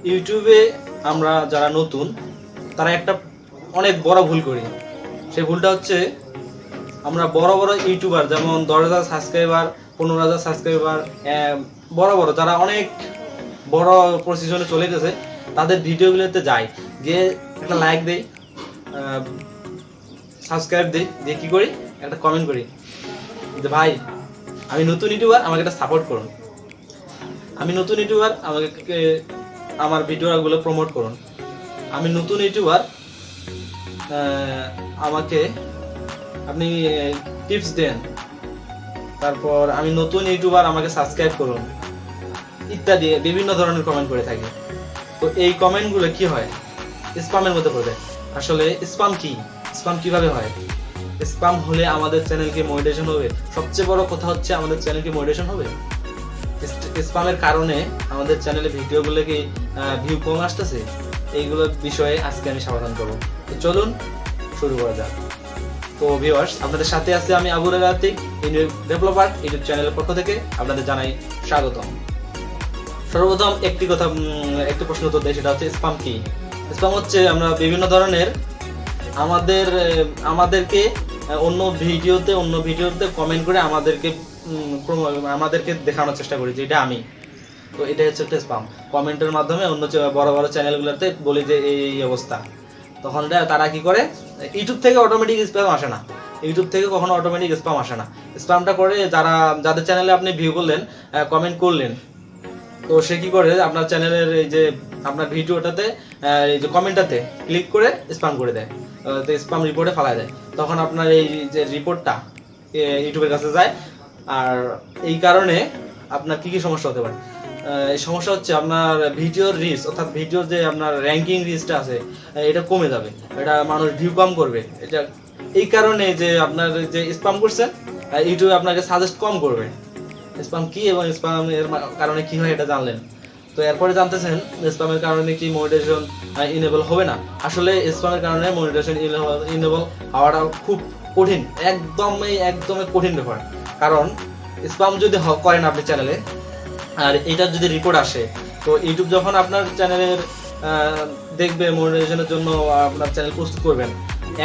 ইউটিউবে আমরা যারা নতুন তারা একটা অনেক বড় ভুল করি। সেই ভুলটা হচ্ছে আমরা বড় বড় ইউটিউবার যেমন 10,000 সাবস্ক্রাইবার, 15,000 সাবস্ক্রাইবার, বড় বড় যারা অনেক বড় পজিশনে চলে গেছে তাদের ভিডিওগুলোতে যাই, গিয়ে একটা লাইক দেই, সাবস্ক্রাইব দিই, দিয়ে কী করি একটা কমেন্ট করি যে ভাই আমি নতুন ইউটিউবার, আমাকে একটা সাপোর্ট করুন, আমি নতুন ইউটিউবার, আমাকে আমার ভিডিওগুলো প্রমোট করুন, আমি নতুন ইউটিউবার, আমাকে আপনি টিপস দেন, তারপর আমি নতুন ইউটিউবার, আমাকে সাবস্ক্রাইব করুন, ইত্যাদি বিভিন্ন ধরনের কমেন্ট করে থাকি। তো এই কমেন্টগুলো কি হয়, স্প্যামের মধ্যে পড়বে। আসলে স্প্যাম কি, স্প্যাম কিভাবে হয়? স্প্যাম হলে আমাদের চ্যানেলকে মনিটাইজেশন হবে? সবচেয়ে বড় কথা হচ্ছে আমাদের চ্যানেলকে মনিটাইজেশন হবে। স্প্যামের কারণে আমাদের চ্যানেলে ভিডিওগুলো কি ভিউ কম আসতেছে? এইগুলো বিষয়ে আজকে আমি সমাধান করব। তো চলুন শুরু করা যাক। তো ভিউয়ার্স, আপনাদের সাথে আছে আমি আবুহরায়রা আতিক, ডেভেলপার ইউটিউব চ্যানেলের পক্ষ থেকে আপনাদের জানাই স্বাগতম। সর্বপ্রথম একটি প্রশ্ন উত্তর দেয়, সেটা হচ্ছে স্প্যাম কি। স্প্যাম হচ্ছে আমরা বিভিন্ন ধরনের আমাদেরকে অন্য ভিডিওতে কমেন্ট করে আমাদেরকে দেখানোর চেষ্টা করি যে এটা আমি। তো এটা হচ্ছে একটা স্প্যাম। কমেন্টের মাধ্যমে অন্য বড় বড় চ্যানেলগুলোতে বলি যে এই অবস্থা, তখন তারা কি করে, ইউটিউব থেকে অটোমেটিক স্প্যাম আসে না, ইউটিউব থেকে কখনো অটোমেটিক স্প্যাম আসে না। স্প্যামটা করে যাদের চ্যানেলে আপনি ভিউ করলেন, কমেন্ট করলেন, তো সে কি করে আপনার চ্যানেলের এই যে আপনার ভিডিওটাতে এই যে কমেন্টটাতে ক্লিক করে স্প্যাম করে দেয়, তো স্প্যাম রিপোর্টে ফেলা দেয়। তখন আপনার এই যে রিপোর্টটা ইউটিউবের কাছে যায়। আর এই কারণে আপনার কি কি সমস্যা হতে পারে? এই সমস্যা হচ্ছে আপনার ভিডিওর রিচ, অর্থাৎ ভিডিওর যে আপনার র্যাঙ্কিং রিচটা আছে এটা কমে যাবে, এটা মানুষ ভিউ কম করবে। এটা এই কারণে যে আপনার যে স্প্যাম করছেন ইউটিউবে আপনাকে সাজেস্ট কম করবে। স্প্যাম কি এবং স্প্যামের কারণে কি হয় এটা জানলেন। তো এরপরে জানতেছেন স্প্যামের কারণে কি মনিটাইজেশন ইনেবল হবে না। আসলে স্প্যামের কারণে মনিটাইজেশন ইনেবল হওয়াটা খুব কঠিন, একদমই কঠিন ব্যাপার। কারণ স্প্যাম যদি করেন আপনি চ্যানেলে, আর এটার যদি রিপোর্ট আসে, তো ইউটিউব যখন আপনার চ্যানেলের দেখবে মনিটাইজেশনের জন্য আপনার চ্যানেল প্রস্তুত করবেন,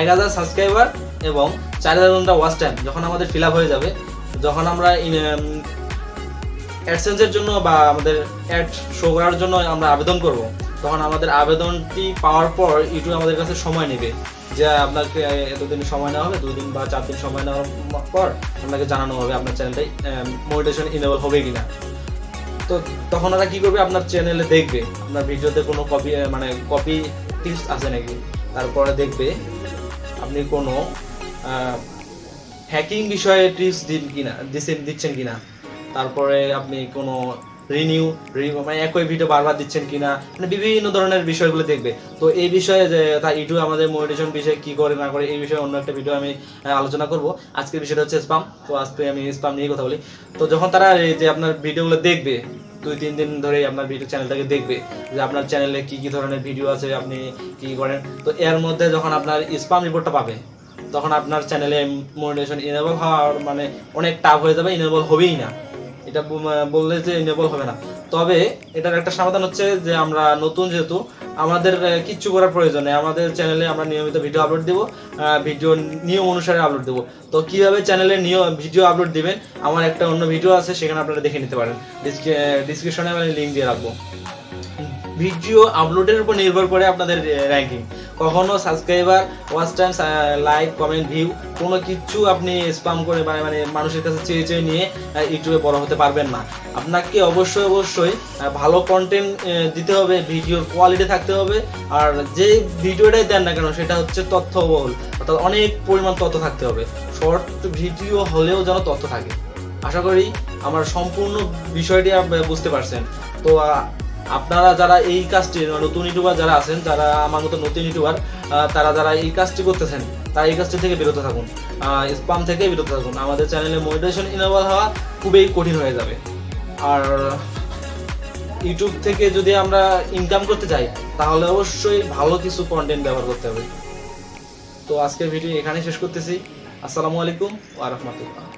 1,000 সাবস্ক্রাইবার এবং 4,000 ঘন্টা ওয়াচ টাইম যখন আমাদের ফিল আপ হয়ে যাবে, যখন আমরা অ্যাডসেন্সের জন্য বা আমাদের অ্যাড শো করার জন্য আমরা আবেদন করব, তখন আমাদের আবেদনটি পাওয়ার পর ইউটিউব আমাদের কাছে সময় নেবে যে আপনাকে এতদিন সময় নেওয়া হবে, 2 দিন বা 4 দিন সময় নেওয়ার পর আপনাকে জানানো হবে আপনার চ্যানেলটাই মনিটাইজেশন ইনেবল হবে কিনা। তো তখন ওরা কি করবে, আপনার চ্যানেলে দেখবে আপনার ভিডিওতে কোনো কপি টিপস আছে নাকি, তারপরে দেখবে আপনি কোনো হ্যাকিং বিষয়ে টিপস দিচ্ছেন কিনা, তারপরে আপনি কোনো একই ভিডিও বারবার দিচ্ছেন কিনা, বিভিন্ন ধরনের বিষয়গুলো দেখবে। তো এই বিষয়ে যে ইউটিউব আমাদের মনিটাইজেশন বিষয়ে কি করে না করে, এই বিষয়ে অন্য একটা ভিডিও আমি আলোচনা করব। আজকের বিষয়টা হচ্ছে স্প্যাম। তো আজকে আমি স্প্যাম নিয়ে কথা বলি। তো যখন তারা এই যে আপনার ভিডিওগুলো দেখবে, 2-3 দিন ধরে আপনার ভিডিও চ্যানেলটাকে দেখবে যে আপনার চ্যানেলে কি কি ধরনের ভিডিও আছে, আপনি কি করেন, তো এর মধ্যে যখন আপনার স্প্যাম রিপোর্টটা পাবে, তখন আপনার চ্যানেলে মনিটাইজেশন ইনেবল হওয়ার অনেক টাফ হয়ে যাবে, ইনেবল হবেই না। এটা বললে যে ইনেবল হবে না। তবে এটার একটা সমাধান হচ্ছে যে আমরা নতুন, যেহেতু আমাদের কিচ্ছু করার প্রয়োজন নেই, আমাদের চ্যানেলে আমরা নিয়মিত ভিডিও আপলোড দেবো, ভিডিও নিয়ম অনুসারে আপলোড দেবো। তো কিভাবে চ্যানেলে ভিডিও আপলোড দিবেন, আমার একটা অন্য ভিডিও আছে, সেখানে আপনারা দেখে নিতে পারেন, ডিসক্রিপশনে আমি লিঙ্ক দিয়ে রাখবো। ভিডিও আপলোডের উপর নির্ভর করে আপনাদের র্যাঙ্কিং। কখনো subscriber, watch time, like, comment, view কোনো কিছু আপনি স্প্যাম করে মানুষের কাছে চেয়ে নিয়ে ইউটিউবে বড় হতে পারবেন না। আপনাকে অবশ্যই ভালো কন্টেন্ট দিতে হবে, ভিডিওর কোয়ালিটি থাকতে হবে, আর যে ভিডিওটাই দেন না কেন সেটা হচ্ছে তথ্যবহুল, অর্থাৎ অনেক পরিমাণ তথ্য থাকতে হবে। শর্ট ভিডিও হলেও যেন তথ্য থাকে। আশা করি আমার সম্পূর্ণ বিষয়টি বুঝতে পারছেন। তো আপনারা যারা এই কাজটি, নতুন ইউটিউবার যারা আছেন, যারা আমার মতো নতুন ইউটিউবার, তারা যারা এই কাজটি করতেছেন, তারা এই কাজটি থেকে বিরত থাকুন, স্প্যাম থেকে বিরত থাকুন। আমাদের চ্যানেলে মনিটাইজেশন ইনেবল হওয়া খুবই কঠিন হয়ে যাবে। আর ইউটিউব থেকে যদি আমরা ইনকাম করতে চাই, তাহলে অবশ্যই ভালো কিছু কন্টেন্ট ব্যবহার করতে হবে। তো আজকের ভিডিও এখানেই শেষ করতেছি। আসসালামু আলাইকুম ওয়া রাহমাতুল্লাহ।